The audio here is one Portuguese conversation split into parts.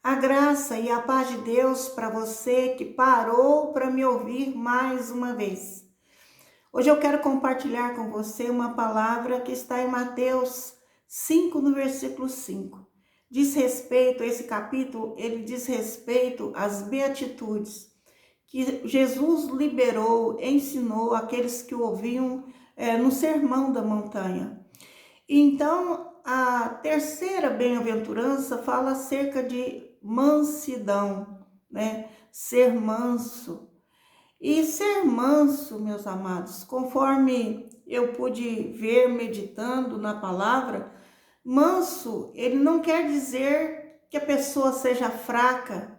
A graça e a paz de Deus para você que parou para me ouvir mais uma vez. Hoje eu quero compartilhar com você uma palavra que está em Mateus 5, no versículo 5. Diz respeito a esse capítulo, ele diz respeito às beatitudes que Jesus liberou, ensinou aqueles que ouviam no Sermão da Montanha. Então, a terceira bem-aventurança fala acerca de mansidão, né? Ser manso. E ser manso, meus amados, conforme eu pude ver meditando na palavra, manso, ele não quer dizer que a pessoa seja fraca,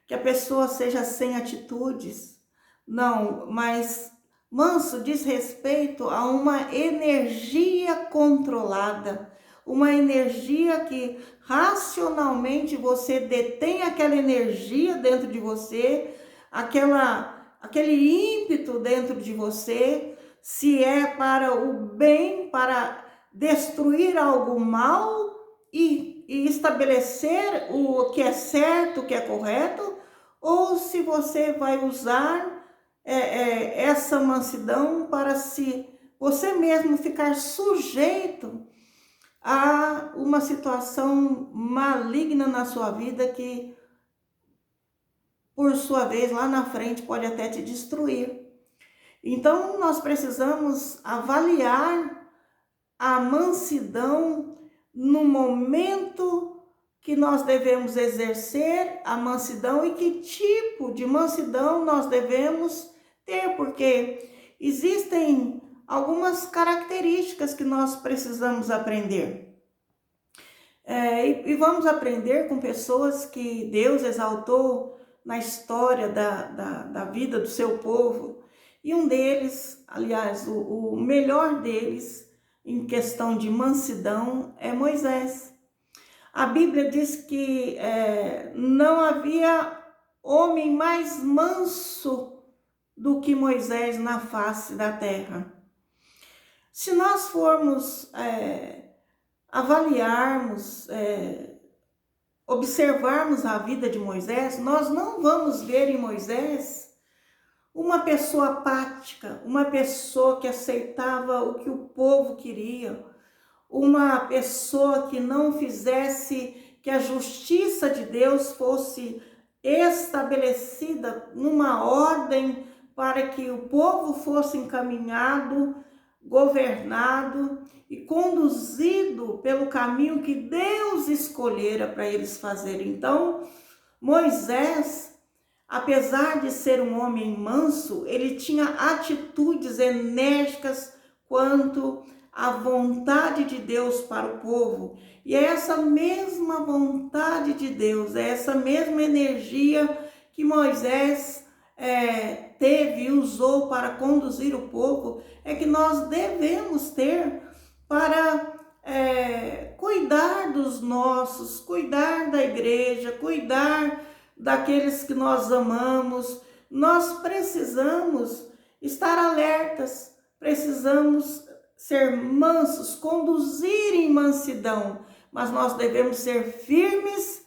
que a pessoa seja sem atitudes. Não, mas manso diz respeito a uma energia controlada, uma energia que racionalmente você detém aquela energia dentro de você, aquele ímpeto dentro de você, se é para o bem, para destruir algo mal e estabelecer o que é certo, o que é correto, ou se você vai usar essa mansidão para você mesmo ficar sujeito a uma situação maligna na sua vida que, por sua vez, lá na frente pode até te destruir. Então, nós precisamos avaliar a mansidão no momento que nós devemos exercer a mansidão e que tipo de mansidão nós devemos ter, porque existem algumas características que nós precisamos aprender. E vamos aprender com pessoas que Deus exaltou na história da vida do seu povo. E um deles, aliás, o melhor deles, em questão de mansidão, é Moisés. A Bíblia diz que não havia homem mais manso do que Moisés na face da terra. Se nós formos avaliarmos, observarmos a vida de Moisés, nós não vamos ver em Moisés uma pessoa apática, uma pessoa que aceitava o que o povo queria, uma pessoa que não fizesse que a justiça de Deus fosse estabelecida numa ordem para que o povo fosse encaminhado, governado e conduzido pelo caminho que Deus escolhera para eles fazerem. Então, Moisés, apesar de ser um homem manso, ele tinha atitudes enérgicas quanto à vontade de Deus para o povo. E é essa mesma vontade de Deus, é essa mesma energia que Moisés teve e usou para conduzir o povo, é que nós devemos ter para cuidar dos nossos, cuidar da igreja, cuidar daqueles que nós amamos. Nós precisamos estar alertas, precisamos ser mansos, conduzir em mansidão, mas nós devemos ser firmes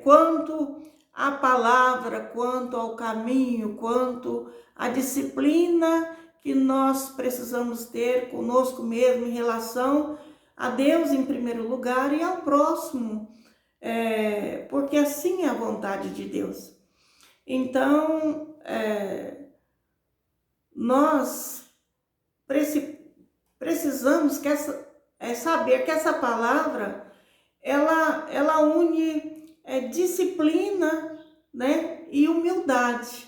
quanto à palavra, quanto ao caminho, quanto à disciplina que nós precisamos ter conosco mesmo em relação a Deus em primeiro lugar e ao próximo, porque assim é a vontade de Deus. Então, nós precisamos saber que essa palavra, ela une disciplina, né, e humildade.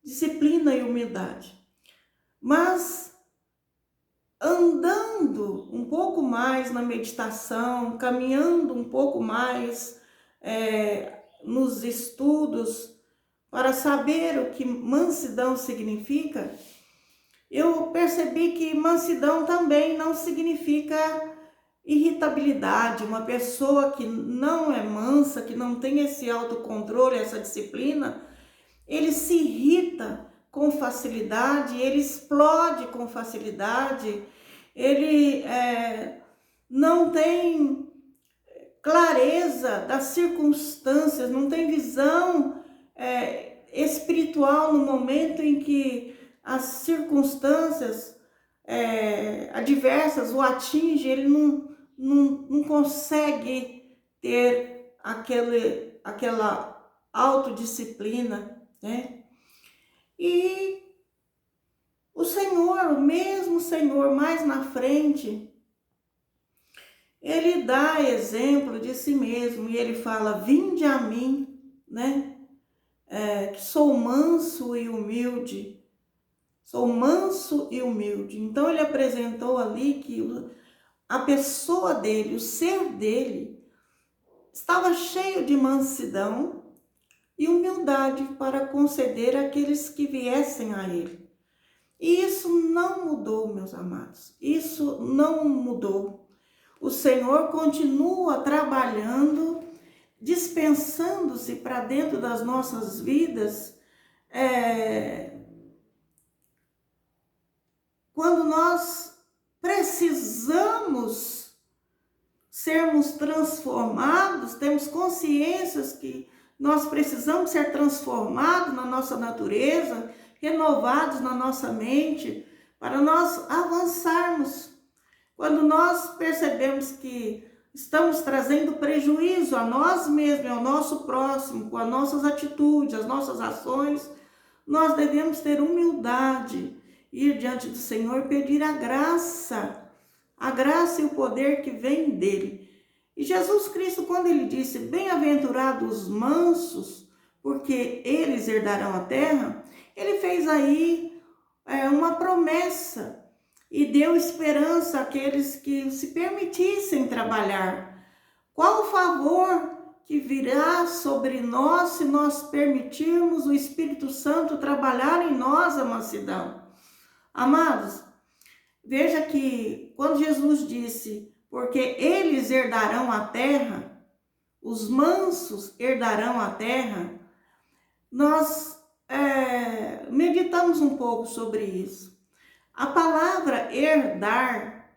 Disciplina e humildade. Mas andando um pouco mais na meditação, caminhando um pouco mais nos estudos para saber o que mansidão significa, eu percebi que mansidão também não significa irritabilidade. Uma pessoa que não é mansa, que não tem esse autocontrole, essa disciplina, ele se irrita com facilidade, ele explode com facilidade, ele não tem clareza das circunstâncias, não tem visão espiritual no momento em que as circunstâncias adversas o atingem, ele não consegue ter aquela autodisciplina, né? E o Senhor, o mesmo Senhor, mais na frente, ele dá exemplo de si mesmo e ele fala: vinde a mim, né? Que sou manso e humilde. Sou manso e humilde. Então ele apresentou ali que a pessoa dele, o ser dele, estava cheio de mansidão e humildade para conceder àqueles que viessem a ele. E isso não mudou, meus amados. Isso não mudou. O Senhor continua trabalhando, dispensando-se para dentro das nossas vidas, quando nós precisamos sermos transformados, temos consciências que nós precisamos ser transformados na nossa natureza, renovados na nossa mente, para nós avançarmos. Quando nós percebemos que estamos trazendo prejuízo a nós mesmos, ao nosso próximo, com as nossas atitudes, as nossas ações, nós devemos ter humildade, ir diante do Senhor e pedir a graça e o poder que vem dele. E Jesus Cristo, quando ele disse: bem-aventurados os mansos, porque eles herdarão a terra, ele fez aí uma promessa e deu esperança àqueles que se permitissem trabalhar. Qual o favor que virá sobre nós se nós permitirmos o Espírito Santo trabalhar em nós a mansidão? Amados, veja que quando Jesus disse: porque eles herdarão a terra, os mansos herdarão a terra, nós meditamos um pouco sobre isso. A palavra herdar,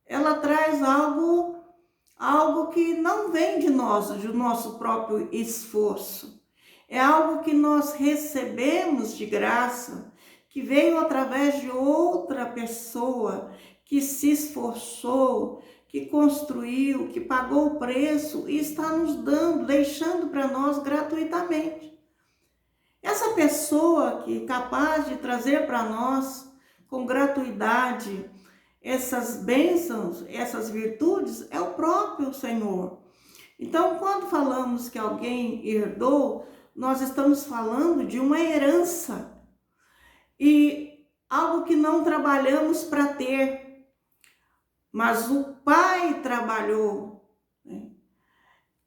ela traz algo que não vem de nós, do nosso próprio esforço. É algo que nós recebemos de graça, que veio através de outra pessoa, que se esforçou, que construiu, que pagou o preço e está nos dando, deixando para nós gratuitamente. Essa pessoa que é capaz de trazer para nós com gratuidade essas bênçãos, essas virtudes, é o próprio Senhor. Então, quando falamos que alguém herdou, nós estamos falando de uma herança e algo que não trabalhamos para ter, mas o Pai trabalhou, né?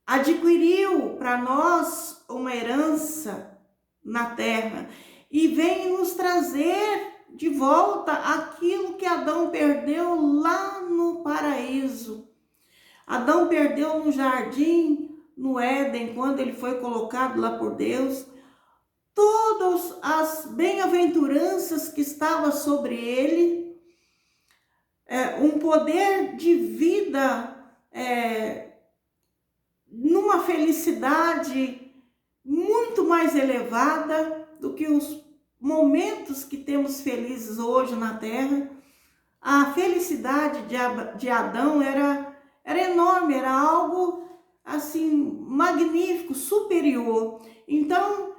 Adquiriu para nós uma herança na terra e vem nos trazer de volta aquilo que Adão perdeu lá no paraíso. Adão perdeu no jardim, no Éden, quando ele foi colocado lá por Deus, todas as bem-aventuranças que estavam sobre ele, um poder de vida, numa felicidade muito mais elevada do que os momentos que temos felizes hoje na terra. A felicidade de Adão era enorme, era algo assim magnífico, superior. Então,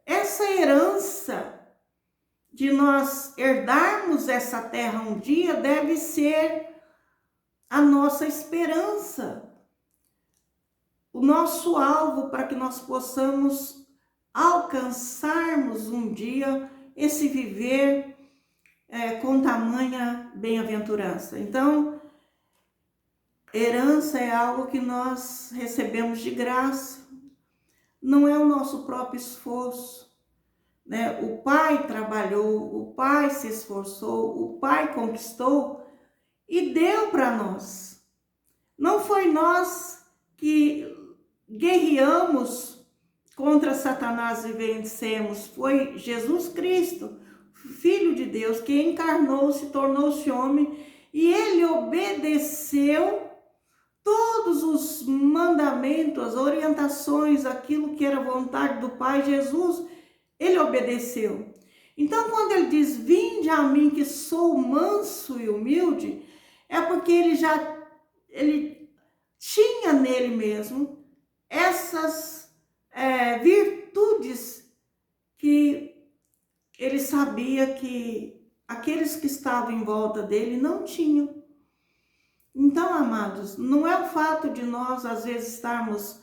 essa herança de nós herdarmos essa terra um dia deve ser a nossa esperança, o nosso alvo para que nós possamos alcançarmos um dia esse viver com tamanha bem-aventurança. Então, herança é algo que nós recebemos de graça, não é o nosso próprio esforço, né? O Pai trabalhou, o Pai se esforçou, o Pai conquistou e deu para nós. Não foi nós que guerreamos contra Satanás e vencemos, foi Jesus Cristo, Filho de Deus, que encarnou-se, tornou-se homem e ele obedeceu todos os mandamentos, as orientações, aquilo que era vontade do Pai. Jesus, ele obedeceu. Então, quando ele diz, vinde a mim que sou manso e humilde, é porque ele tinha nele mesmo essas virtudes que ele sabia que aqueles que estavam em volta dele não tinham. Então, amados, não é o fato de nós, às vezes, estarmos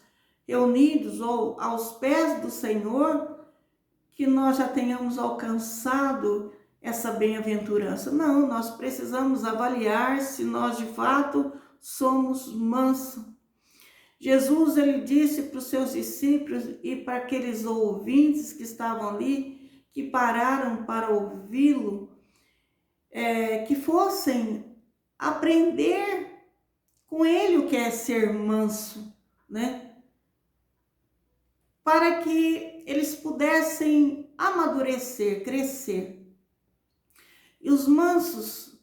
reunidos ou aos pés do Senhor que nós já tenhamos alcançado essa bem-aventurança. Não, nós precisamos avaliar se nós, de fato, somos mansos. Jesus, ele disse para os seus discípulos e para aqueles ouvintes que estavam ali, que pararam para ouvi-lo, que fossem aprender com ele o que é ser manso, né? Para que eles pudessem amadurecer, crescer. E os mansos,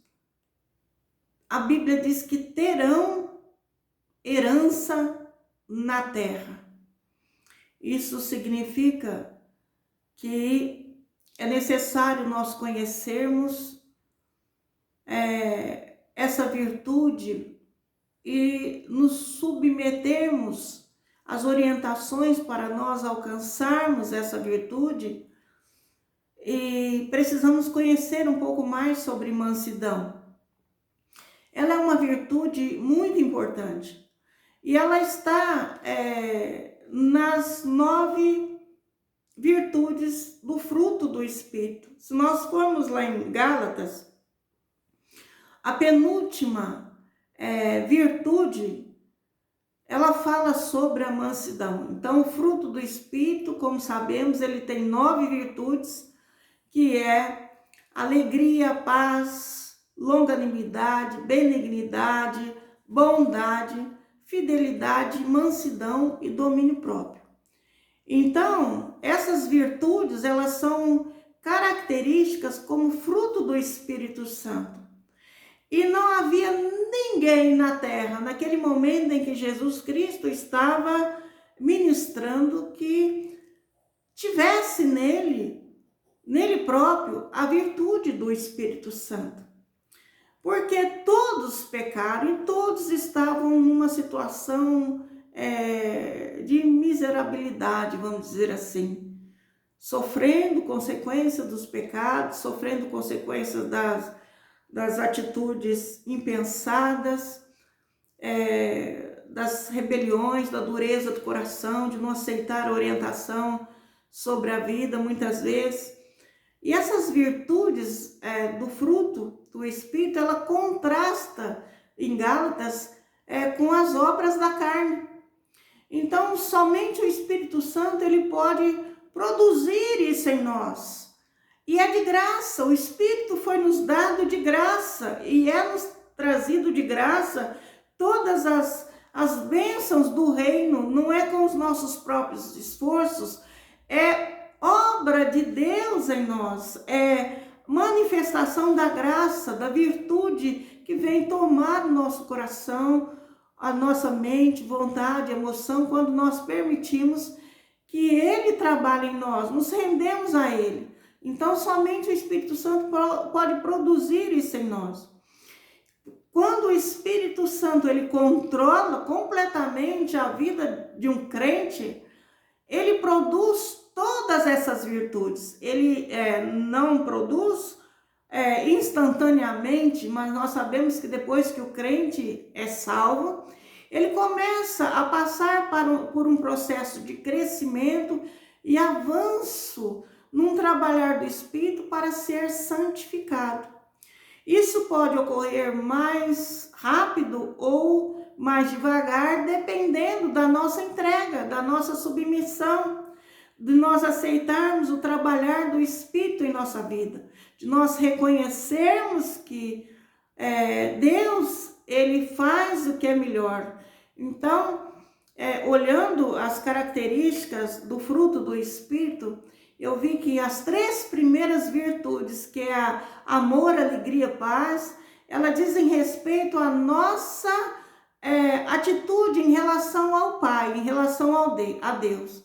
a Bíblia diz que terão herança na terra. Isso significa que é necessário nós conhecermos essa virtude e nos submetermos às orientações para nós alcançarmos essa virtude. E precisamos conhecer um pouco mais sobre mansidão. Ela é uma virtude muito importante e ela está nas 9 virtudes do fruto do Espírito. Se nós formos lá em Gálatas, a penúltima virtude, ela fala sobre a mansidão. Então, o fruto do Espírito, como sabemos, ele tem 9 virtudes, que é alegria, paz, longanimidade, benignidade, bondade, fidelidade, mansidão e domínio próprio. Então, essas virtudes, elas são características como fruto do Espírito Santo. E não havia ninguém na terra, naquele momento em que Jesus Cristo estava ministrando, que tivesse nele próprio, a virtude do Espírito Santo. Porque todos pecaram e todos estavam numa situação de miserabilidade, vamos dizer assim, sofrendo consequências dos pecados, sofrendo consequências das atitudes impensadas, das rebeliões, da dureza do coração, de não aceitar a orientação sobre a vida, muitas vezes. E essas virtudes do fruto do Espírito, ela contrasta em Gálatas com as obras da carne. Então, somente o Espírito Santo, ele pode produzir isso em nós. E é de graça, o Espírito foi nos dado de graça e é nos trazido de graça todas as bênçãos do reino, não é com os nossos próprios esforços, é obra de Deus em nós, é manifestação da graça, da virtude que vem tomar o nosso coração, a nossa mente, vontade, emoção, quando nós permitimos que Ele trabalhe em nós, nos rendemos a Ele. Então, somente o Espírito Santo pode produzir isso em nós. Quando o Espírito Santo ele controla completamente a vida de um crente, ele produz todas essas virtudes. Ele não produz instantaneamente, mas nós sabemos que depois que o crente é salvo, ele começa a passar por um processo de crescimento e avanço num trabalhar do Espírito para ser santificado. Isso pode ocorrer mais rápido ou mais devagar, dependendo da nossa entrega, da nossa submissão, de nós aceitarmos o trabalhar do Espírito em nossa vida, de nós reconhecermos que Deus, ele faz o que é melhor. Então, olhando as características do fruto do Espírito, eu vi que as 3 primeiras virtudes, que é amor, alegria, paz, ela diz em respeito à nossa atitude em relação ao Pai, em relação a Deus.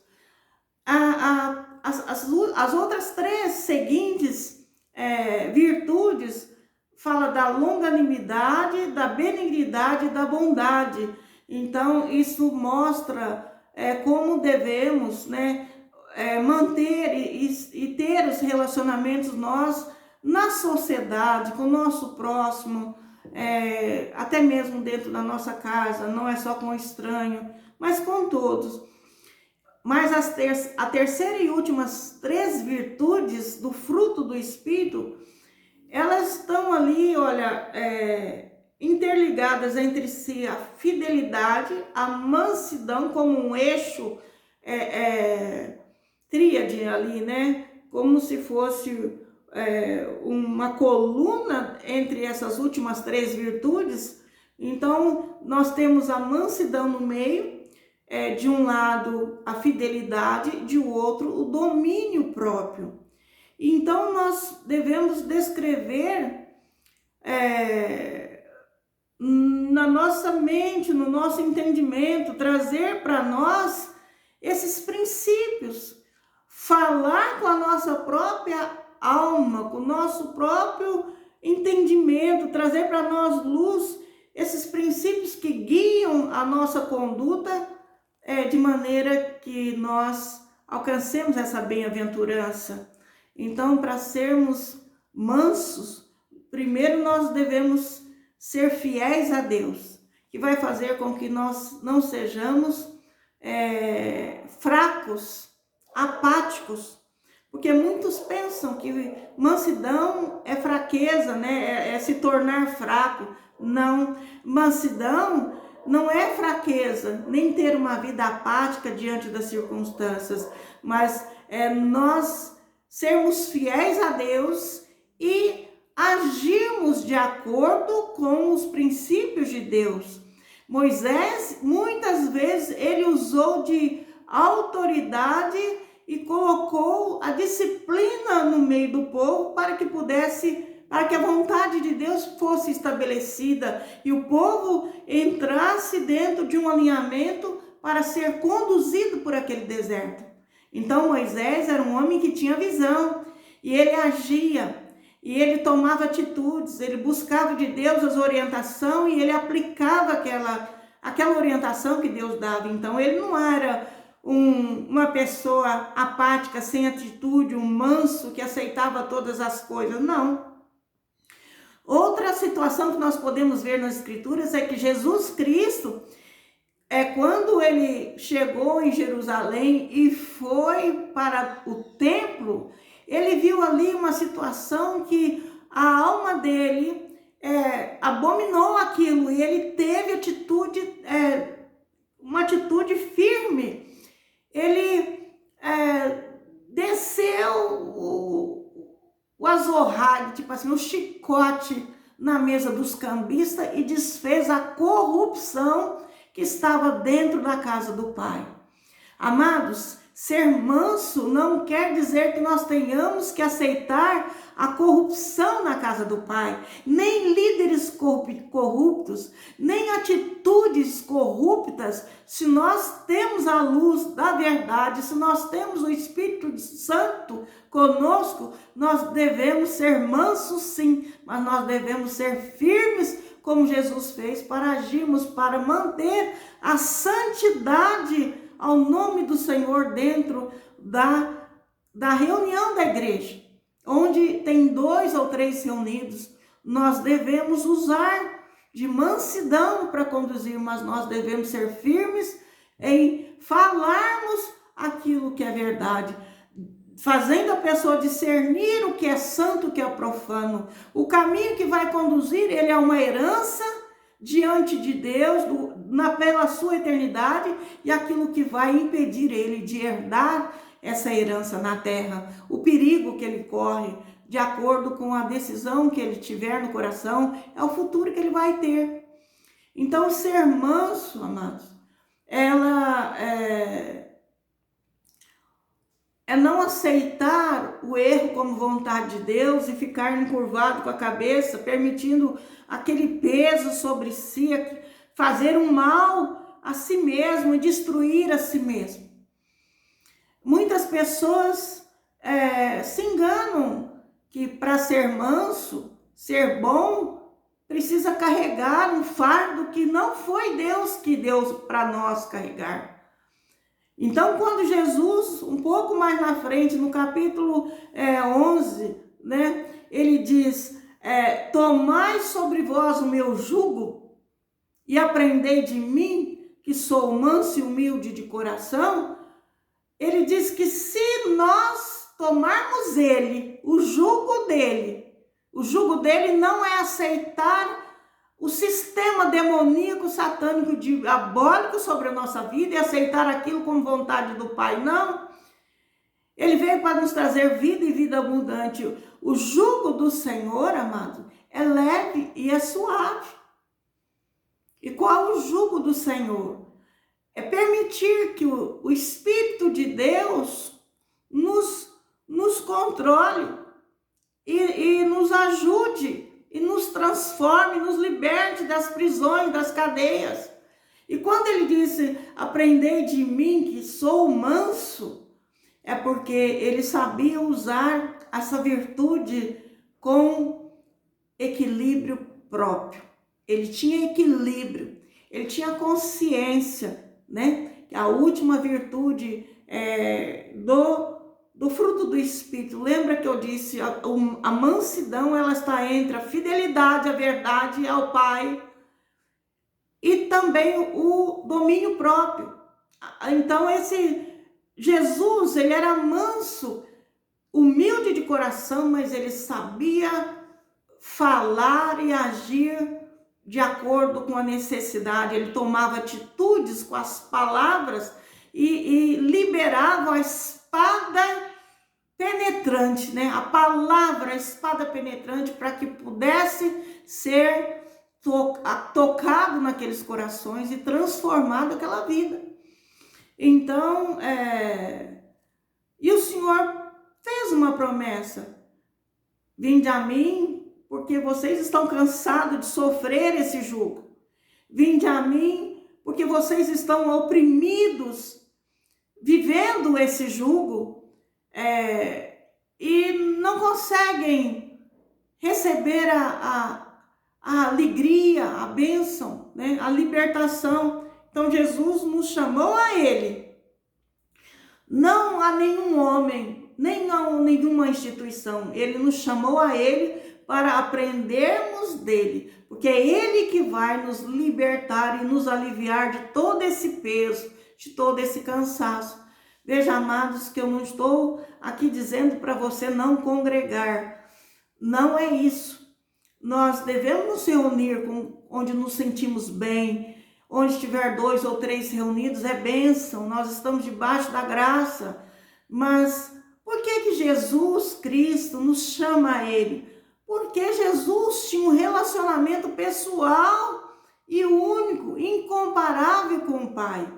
As outras três seguintes virtudes fala da longanimidade, da benignidade e da bondade. Então, isso mostra como devemos, né, manter e ter os relacionamentos nós na sociedade, com o nosso próximo, até mesmo dentro da nossa casa, não é só com o estranho, mas com todos. Mas a terceira e últimas três virtudes do fruto do Espírito, elas estão ali, olha, interligadas entre si, a fidelidade, a mansidão como um eixo, tríade ali, né? Como se fosse uma coluna entre essas últimas três virtudes. Então, nós temos a mansidão no meio, de um lado a fidelidade, de outro o domínio próprio. Então, nós devemos descrever na nossa mente, no nosso entendimento, trazer para nós esses princípios, falar com a nossa própria alma, com o nosso próprio entendimento, trazer para nós luz, esses princípios que guiam a nossa conduta, de maneira que nós alcancemos essa bem-aventurança. Então, para sermos mansos, primeiro nós devemos ser fiéis a Deus, que vai fazer com que nós não sejamos fracos, apáticos, porque muitos pensam que mansidão é fraqueza, né? É se tornar fraco. Não, mansidão não é fraqueza, nem ter uma vida apática diante das circunstâncias, mas nós sermos fiéis a Deus e agirmos de acordo com os princípios de Deus. Moisés, muitas vezes, ele usou de autoridade e colocou a disciplina no meio do povo para que a vontade de Deus fosse estabelecida e o povo entrasse dentro de um alinhamento para ser conduzido por aquele deserto. Então Moisés era um homem que tinha visão e ele agia e ele tomava atitudes, ele buscava de Deus as orientações e ele aplicava aquela orientação que Deus dava. Então ele não era uma pessoa apática, sem atitude, um manso que aceitava todas as coisas, não. Outra situação que nós podemos ver nas Escrituras é que Jesus Cristo, quando ele chegou em Jerusalém e foi para o templo, ele viu ali uma situação que a alma dele abominou aquilo e ele teve uma atitude firme. Ele desceu o azorrague, tipo assim, o chicote na mesa dos cambistas e desfez a corrupção que estava dentro da casa do Pai. Amados, ser manso não quer dizer que nós tenhamos que aceitar a corrupção na casa do Pai, nem líderes corruptos, nem atitudes corruptas. Se nós temos a luz da verdade, se nós temos o Espírito Santo conosco, nós devemos ser mansos sim, mas nós devemos ser firmes como Jesus fez para agirmos, para manter a santidade ao nome do Senhor dentro da reunião da igreja. Onde tem 2 ou 3 reunidos, nós devemos usar de mansidão para conduzir, mas nós devemos ser firmes em falarmos aquilo que é verdade, fazendo a pessoa discernir o que é santo, o que é profano. O caminho que vai conduzir, ele é uma herança diante de Deus, pela sua eternidade, e aquilo que vai impedir ele de herdar essa herança na terra, o perigo que ele corre, de acordo com a decisão que ele tiver no coração, é o futuro que ele vai ter. Então, ser manso, amados, é não aceitar o erro como vontade de Deus e ficar encurvado com a cabeça, permitindo aquele peso sobre si, fazer um mal a si mesmo e destruir a si mesmo. Muitas pessoas se enganam que para ser manso, ser bom, precisa carregar um fardo que não foi Deus que deu para nós carregar. Então, quando Jesus, um pouco mais na frente, no capítulo 11, né, ele diz, tomai sobre vós o meu jugo e aprendei de mim, que sou manso e humilde de coração. Ele diz que se nós tomarmos o jugo dele não é aceitar o sistema demoníaco, satânico, diabólico sobre a nossa vida e aceitar aquilo como vontade do Pai, não. Ele veio para nos trazer vida e vida abundante. O jugo do Senhor, amado, é leve e é suave. E qual o jugo do Senhor? É permitir que o Espírito de Deus nos controle e nos ajude e nos transforme, nos liberte das prisões, das cadeias. E quando ele disse, aprendei de mim que sou manso, é porque ele sabia usar essa virtude com equilíbrio próprio. Ele tinha equilíbrio, ele tinha consciência, né? A última virtude do fruto do Espírito. Lembra que eu disse, a mansidão, ela está entre a fidelidade, a verdade ao Pai e também o domínio próprio. Então esse Jesus, ele era manso, humilde de coração, mas ele sabia falar e agir de acordo com a necessidade. Ele tomava atitudes com as palavras e liberava a espada penetrante, né? A palavra, a espada penetrante, para que pudesse ser tocado naqueles corações e transformado aquela vida. Então, e o Senhor fez uma promessa: vinde a mim, porque vocês estão cansados de sofrer esse jugo. Vinde a mim, porque vocês estão oprimidos, vivendo esse jugo, e não conseguem receber a alegria, a bênção, né? A libertação. Então Jesus nos chamou a ele, não a nenhum homem, nem a nenhuma instituição. Ele nos chamou a ele para aprendermos dele, porque é ele que vai nos libertar e nos aliviar de todo esse peso, de todo esse cansaço. Veja, amados, que eu não estou aqui dizendo para você não congregar. Não é isso. Nós devemos nos reunir onde nos sentimos bem. Onde estiver 2 ou 3 reunidos é bênção. Nós estamos debaixo da graça. Mas por que Jesus Cristo nos chama a ele? Porque Jesus tinha um relacionamento pessoal e único, incomparável com o Pai.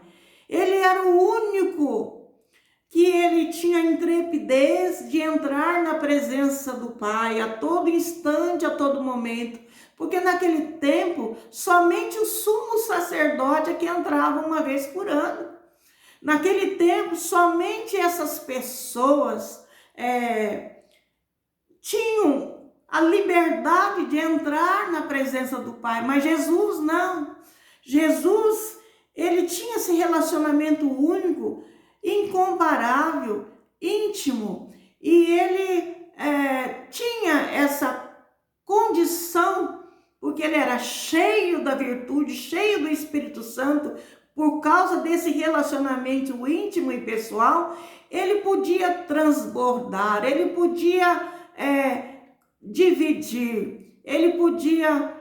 Ele era o único que ele tinha intrepidez de entrar na presença do Pai a todo instante, a todo momento. Porque naquele tempo, somente o sumo sacerdote é que entrava uma vez por ano. Naquele tempo, somente essas pessoas tinham a liberdade de entrar na presença do Pai. Mas Jesus não. Jesus, ele tinha esse relacionamento único, incomparável, íntimo, e ele tinha essa condição, porque ele era cheio da virtude, cheio do Espírito Santo. Por causa desse relacionamento íntimo e pessoal, ele podia transbordar, ele podia dividir, ele podia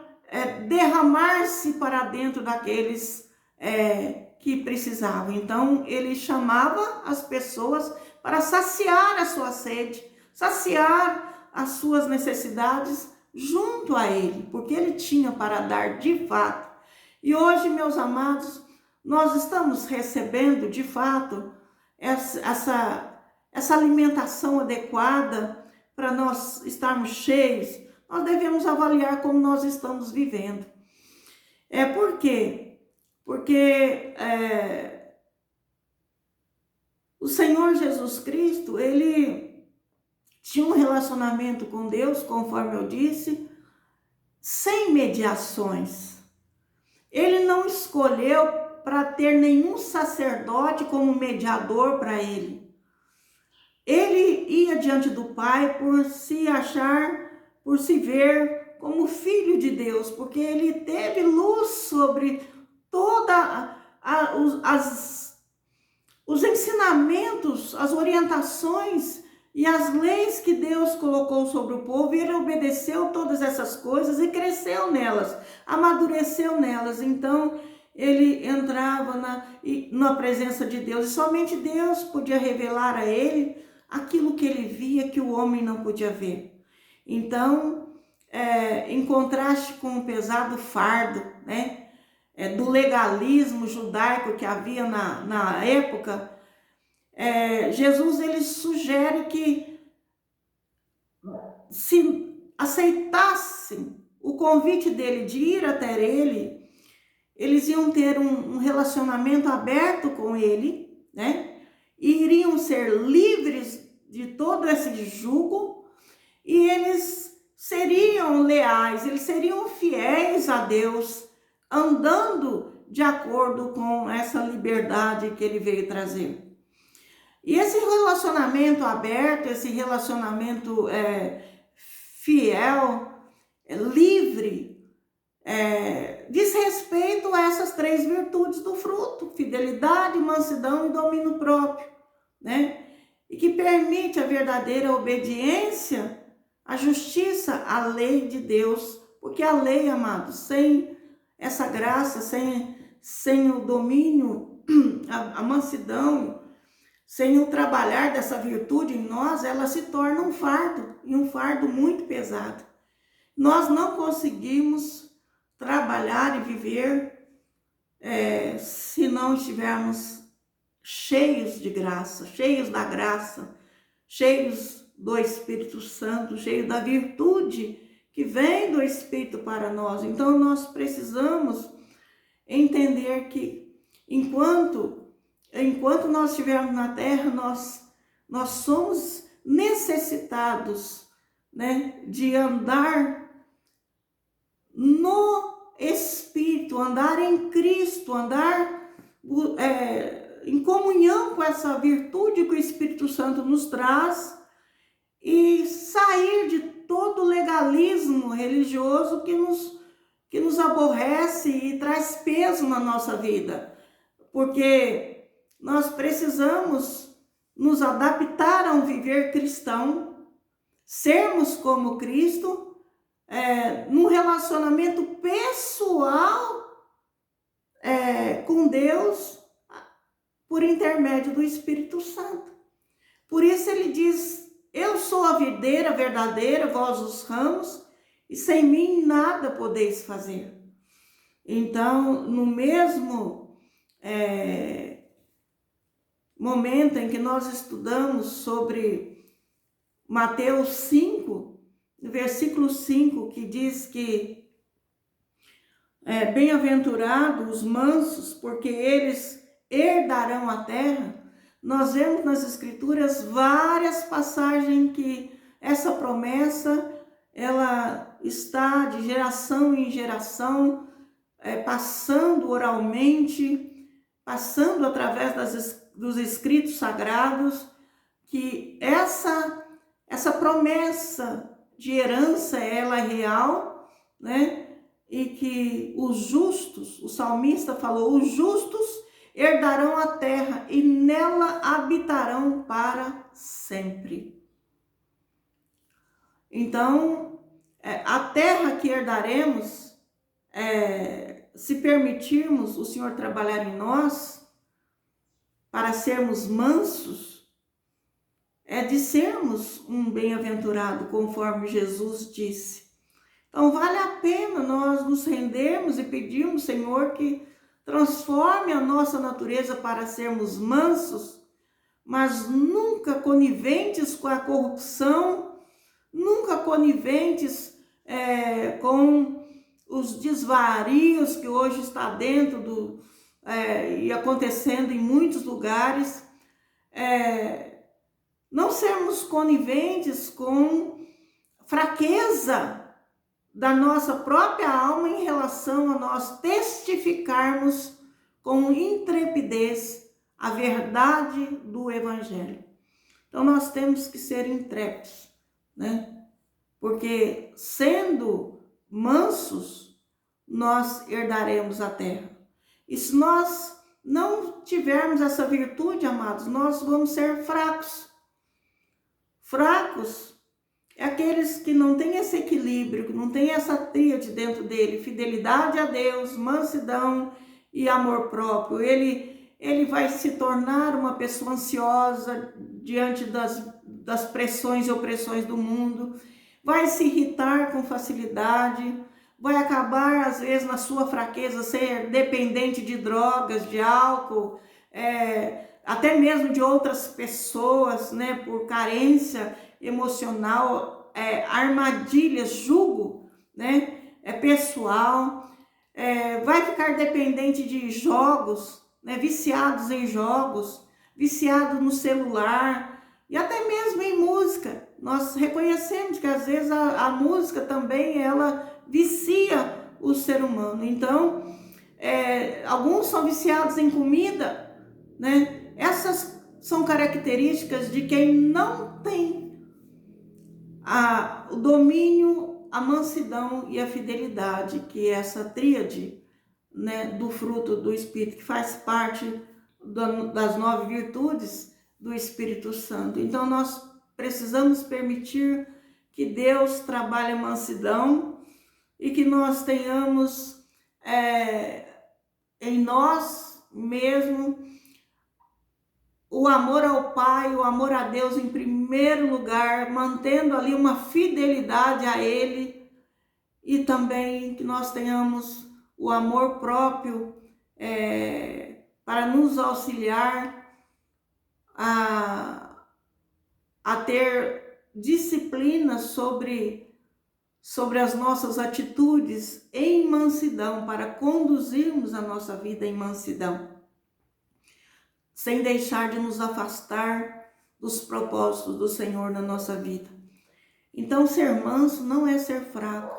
derramar-se para dentro daqueles que precisavam. Então, ele chamava as pessoas para saciar a sua sede, saciar as suas necessidades junto a ele, porque ele tinha para dar de fato. E hoje, meus amados, nós estamos recebendo de fato essa essa alimentação adequada para nós estarmos cheios, nós devemos avaliar como nós estamos vivendo. Por quê? Porque o Senhor Jesus Cristo, ele tinha um relacionamento com Deus, conforme eu disse, sem mediações. Ele não escolheu para ter nenhum sacerdote como mediador para ele. Ele ia diante do Pai por se ver como filho de Deus, porque ele teve luz sobre toda os ensinamentos, as orientações e as leis que Deus colocou sobre o povo, e ele obedeceu todas essas coisas e cresceu nelas, amadureceu nelas. Então, ele entrava na presença de Deus, e somente Deus podia revelar a ele aquilo que ele via que o homem não podia ver. Então, em contraste com o pesado fardo, né, do legalismo judaico que havia na época, Jesus ele sugere que se aceitassem o convite dele de ir até ele, eles iam ter um relacionamento aberto com ele, né? E iriam ser livres de todo esse jugo, e eles seriam leais, eles seriam fiéis a Deus, andando de acordo com essa liberdade que ele veio trazer. E esse relacionamento aberto, esse relacionamento fiel, livre, diz respeito a essas 3 virtudes do fruto: fidelidade, mansidão e domínio próprio, né? E que permite a verdadeira obediência, a justiça, à lei de Deus. Porque a lei, amados, sem essa graça, sem o domínio, a mansidão, sem o trabalhar dessa virtude em nós, ela se torna um fardo, e um fardo muito pesado. Nós não conseguimos trabalhar e viver se não estivermos cheios de graça, cheios da graça, cheios do Espírito Santo, cheios da virtude que vem do Espírito para nós. Então nós precisamos entender que enquanto nós estivermos na terra, nós somos necessitados, né, de andar no Espírito, andar em Cristo, andar em comunhão com essa virtude que o Espírito Santo nos traz, e sair de todo legalismo religioso que nos aborrece e traz peso na nossa vida. Porque nós precisamos nos adaptar a um viver cristão, sermos como Cristo, num relacionamento pessoal com Deus, por intermédio do Espírito Santo. Por isso ele diz: eu sou a videira verdadeira, vós os ramos, e sem mim nada podeis fazer. Então, no mesmo momento em que nós estudamos sobre Mateus 5, versículo 5, que diz que bem-aventurados os mansos, porque eles herdarão a terra, nós vemos nas Escrituras várias passagens que essa promessa, ela está de geração em geração, passando oralmente, passando através dos escritos sagrados, que essa promessa de herança, ela é real, né? E que os justos, o salmista falou, os justos herdarão a terra e nela habitarão para sempre. Então, a terra que herdaremos, se permitirmos o Senhor trabalhar em nós, para sermos mansos, de sermos um bem-aventurado, conforme Jesus disse. Então, vale a pena nós nos rendermos e pedirmos, Senhor, que transforme a nossa natureza para sermos mansos, mas nunca coniventes com a corrupção, nunca coniventes com os desvarios que hoje está dentro e acontecendo em muitos lugares. Não sermos coniventes com fraqueza da nossa própria alma em relação a nós testificarmos com intrepidez a verdade do Evangelho. Então nós temos que ser intrépidos, né? Porque sendo mansos, nós herdaremos a terra. E se nós não tivermos essa virtude, amados, nós vamos ser fracos. Fracos é aqueles que não têm esse equilíbrio, que não têm essa tríade dentro dele, fidelidade a Deus, mansidão e amor próprio. Ele vai se tornar uma pessoa ansiosa diante das pressões e opressões do mundo, vai se irritar com facilidade, vai acabar, às vezes, na sua fraqueza, ser dependente de drogas, de álcool, até mesmo de outras pessoas, né, por carência emocional, armadilhas, jugo, né, pessoal, vai ficar dependente de jogos, né, viciados em jogos, viciado no celular e até mesmo em música. Nós reconhecemos que às vezes a música também ela vicia o ser humano. Então, alguns são viciados em comida, né? Essas são características de quem não tem o domínio, a mansidão e a fidelidade, que é essa tríade, né, do fruto do Espírito, que faz parte das 9 virtudes do Espírito Santo. Então nós precisamos permitir que Deus trabalhe a mansidão e que nós tenhamos em nós mesmo o amor ao Pai, o amor a Deus em primeiro lugar, mantendo ali uma fidelidade a Ele, e também que nós tenhamos o amor próprio para nos auxiliar a ter disciplina sobre as nossas atitudes em mansidão, para conduzirmos a nossa vida em mansidão, sem deixar de nos afastar dos propósitos do Senhor na nossa vida. Então, ser manso não é ser fraco.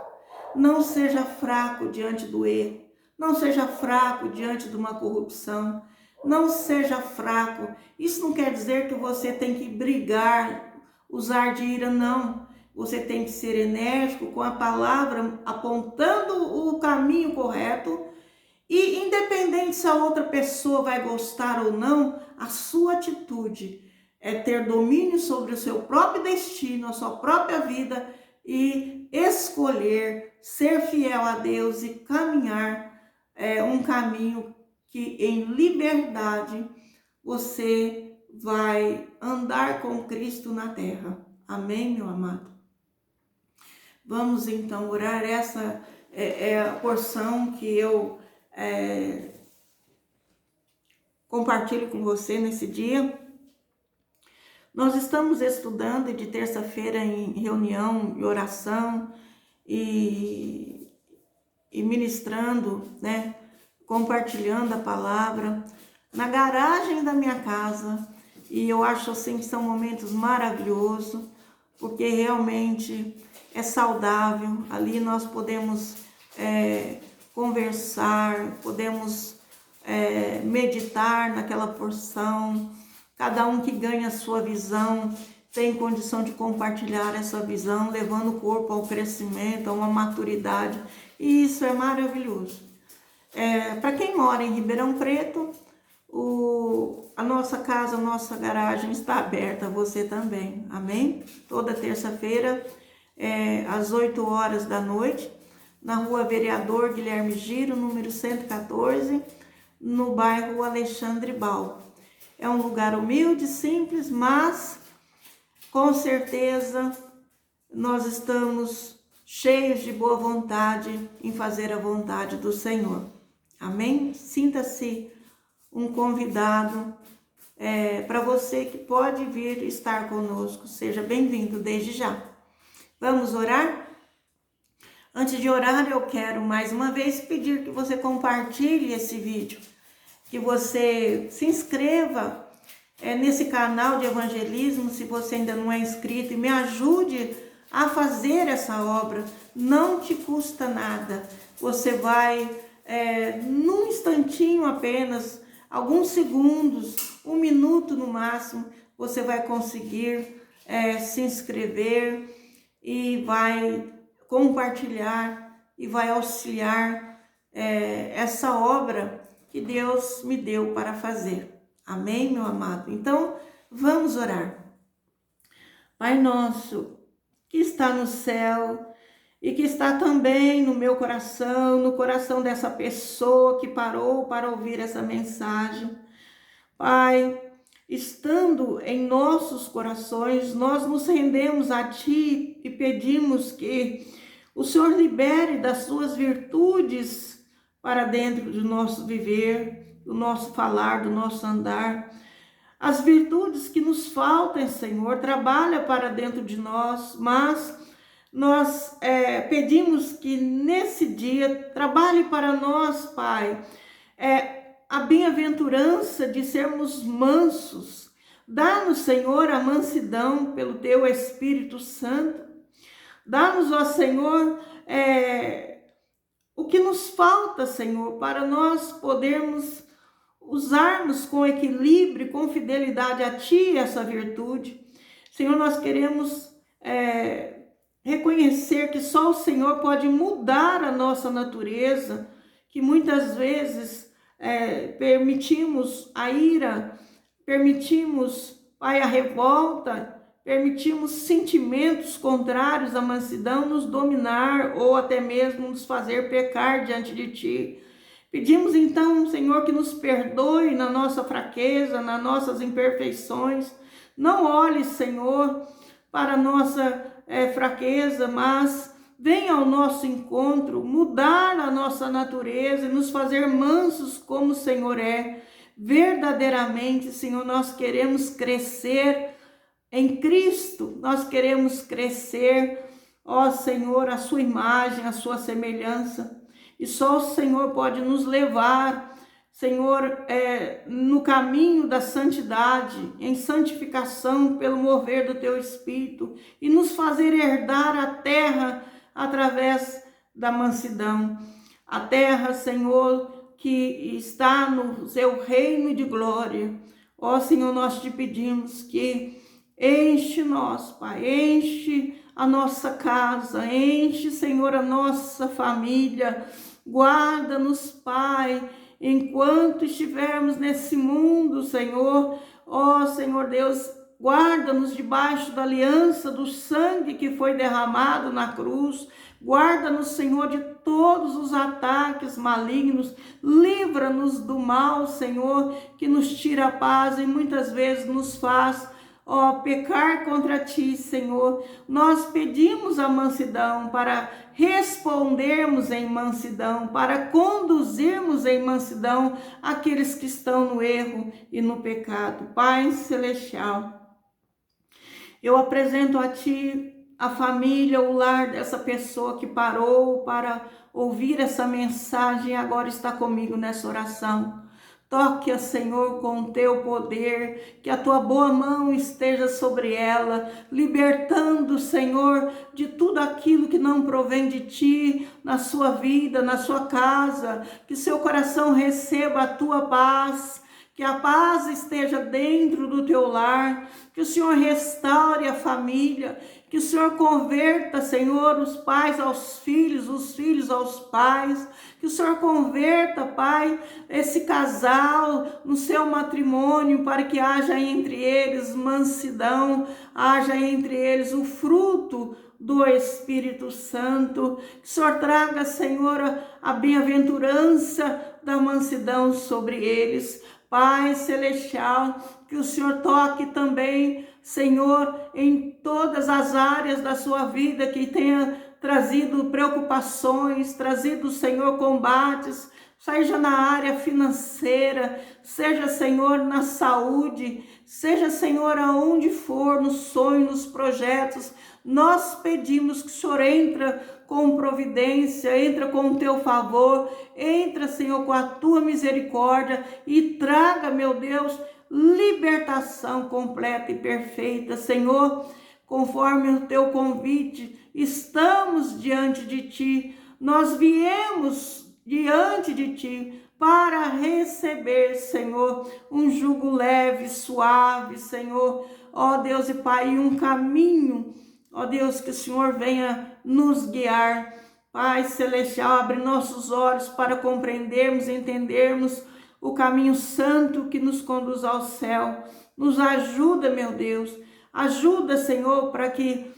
Não seja fraco diante do erro. Não seja fraco diante de uma corrupção. Não seja fraco. Isso não quer dizer que você tem que brigar, usar de ira, não. Você tem que ser enérgico com a palavra, apontando o caminho correto. E independente se a outra pessoa vai gostar ou não, a sua atitude é ter domínio sobre o seu próprio destino, a sua própria vida, e escolher ser fiel a Deus e caminhar um caminho que em liberdade você vai andar com Cristo na terra. Amém, meu amado? Vamos então orar. Essa é a porção que eu compartilho com você nesse dia. Nós estamos estudando de terça-feira em reunião e oração e ministrando, né, compartilhando a palavra na garagem da minha casa, e eu acho assim que são momentos maravilhosos, porque realmente é saudável. Ali nós podemos conversar, podemos meditar naquela porção. Cada um que ganha a sua visão tem condição de compartilhar essa visão, levando o corpo ao crescimento, a uma maturidade. E isso é maravilhoso. Para quem mora em Ribeirão Preto, a nossa casa, a nossa garagem está aberta, você também. Amém? Toda terça-feira, às 8 horas da noite, na rua Vereador Guilherme Giro, número 114, no bairro Alexandre Bal. É um lugar humilde, simples, mas com certeza nós estamos cheios de boa vontade em fazer a vontade do Senhor. Amém? Sinta-se um convidado para você que pode vir estar conosco. Seja bem-vindo desde já. Vamos orar? Antes de orar, eu quero mais uma vez pedir que você compartilhe esse vídeo, que você se inscreva nesse canal de evangelismo, se você ainda não é inscrito, e me ajude a fazer essa obra. Não te custa nada. Você vai, num instantinho apenas, alguns segundos, 1 minuto no máximo, você vai conseguir se inscrever e vai compartilhar e vai auxiliar essa obra que Deus me deu para fazer. Amém, meu amado? Então, vamos orar. Pai nosso, que está no céu e que está também no meu coração, no coração dessa pessoa que parou para ouvir essa mensagem. Pai, estando em nossos corações, nós nos rendemos a Ti e pedimos que o Senhor libere das Suas virtudes para dentro do nosso viver, do nosso falar, do nosso andar. As virtudes que nos faltam, Senhor, trabalha para dentro de nós, mas nós pedimos que nesse dia trabalhe para nós, Pai, a bem-aventurança de sermos mansos. Dá-nos, Senhor, a mansidão pelo Teu Espírito Santo. Dá-nos, ó Senhor, o que nos falta, Senhor, para nós podermos usarmos com equilíbrio, com fidelidade a Ti essa virtude. Senhor, nós queremos reconhecer que só o Senhor pode mudar a nossa natureza, que muitas vezes permitimos a ira, permitimos, Pai, a revolta, permitimos sentimentos contrários à mansidão nos dominar ou até mesmo nos fazer pecar diante de Ti. Pedimos então, Senhor, que nos perdoe na nossa fraqueza, nas nossas imperfeições. Não olhe, Senhor, para a nossa fraqueza, mas venha ao nosso encontro, mudar a nossa natureza e nos fazer mansos como o Senhor é. Verdadeiramente, Senhor, nós queremos crescer em Cristo, nós queremos crescer, ó Senhor, a sua imagem, a sua semelhança. E só o Senhor pode nos levar, Senhor, no caminho da santidade, em santificação pelo mover do Teu Espírito e nos fazer herdar a terra através da mansidão. A terra, Senhor, que está no Seu reino de glória. Ó Senhor, nós te pedimos que enche nós, Pai, enche a nossa casa, enche, Senhor, a nossa família. Guarda-nos, Pai, enquanto estivermos nesse mundo, Senhor. Ó Senhor Deus, guarda-nos debaixo da aliança do sangue que foi derramado na cruz. Guarda-nos, Senhor, de todos os ataques malignos. Livra-nos do mal, Senhor, que nos tira a paz e muitas vezes nos faz pecar contra Ti, Senhor. Nós pedimos a mansidão para respondermos em mansidão, para conduzirmos em mansidão aqueles que estão no erro e no pecado. Pai Celestial, eu apresento a Ti a família, o lar dessa pessoa que parou para ouvir essa mensagem e agora está comigo nessa oração. Toque-a, Senhor, com o Teu poder, que a Tua boa mão esteja sobre ela, libertando, Senhor, de tudo aquilo que não provém de Ti, na sua vida, na sua casa, que seu coração receba a Tua paz, que a paz esteja dentro do Teu lar, que o Senhor restaure a família, que o Senhor converta, Senhor, os pais aos filhos, os filhos aos pais, que o Senhor converta, Pai, esse casal no seu matrimônio, para que haja entre eles mansidão, haja entre eles o fruto do Espírito Santo. Que o Senhor traga, Senhor, a bem-aventurança da mansidão sobre eles. Pai Celestial, que o Senhor toque também, Senhor, em todas as áreas da sua vida que tenha trazido preocupações, trazido, Senhor, combates, seja na área financeira, seja, Senhor, na saúde, seja, Senhor, aonde for, no sonho, nos projetos. Nós pedimos que o Senhor entra com providência, entra com o teu favor, entra, Senhor, com a tua misericórdia e traga, meu Deus, libertação completa e perfeita. Senhor, conforme o teu convite, estamos diante de ti, nós viemos diante de ti para receber, Senhor, um jugo leve, suave, Senhor, ó Deus e Pai, um caminho, ó Deus, que o Senhor venha nos guiar. Pai celestial, abre nossos olhos para compreendermos e entendermos o caminho santo que nos conduz ao céu. Nos ajuda, meu Deus, ajuda, Senhor, para que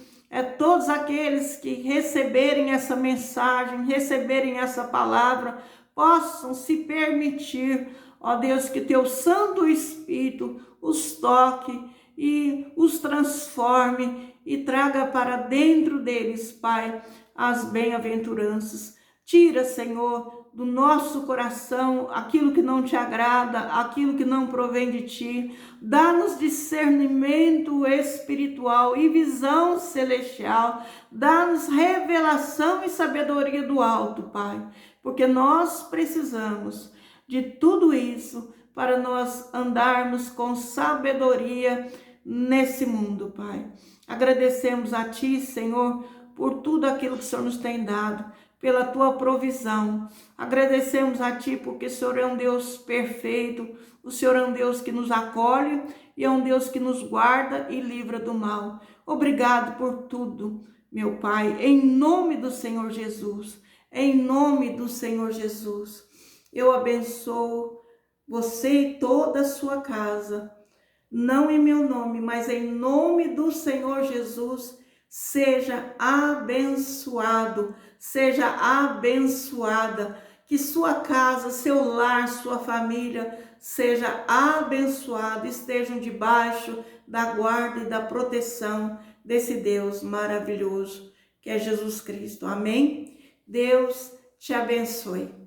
todos aqueles que receberem essa mensagem, receberem essa palavra, possam se permitir, ó Deus, que teu Santo Espírito os toque e os transforme e traga para dentro deles, Pai, as bem-aventuranças. Tira, Senhor, do nosso coração aquilo que não te agrada, aquilo que não provém de ti. Dá-nos discernimento espiritual e visão celestial. Dá-nos revelação e sabedoria do alto, Pai, porque nós precisamos de tudo isso para nós andarmos com sabedoria nesse mundo, Pai. Agradecemos a ti, Senhor, por tudo aquilo que o Senhor nos tem dado, pela tua provisão. Agradecemos a ti porque o Senhor é um Deus perfeito, o Senhor é um Deus que nos acolhe e é um Deus que nos guarda e livra do mal. Obrigado por tudo, meu Pai, em nome do Senhor Jesus, em nome do Senhor Jesus. Eu abençoo você e toda a sua casa, não em meu nome, mas em nome do Senhor Jesus. Seja abençoado, seja abençoada, que sua casa, seu lar, sua família seja abençoado, estejam debaixo da guarda e da proteção desse Deus maravilhoso, que é Jesus Cristo. Amém? Deus te abençoe.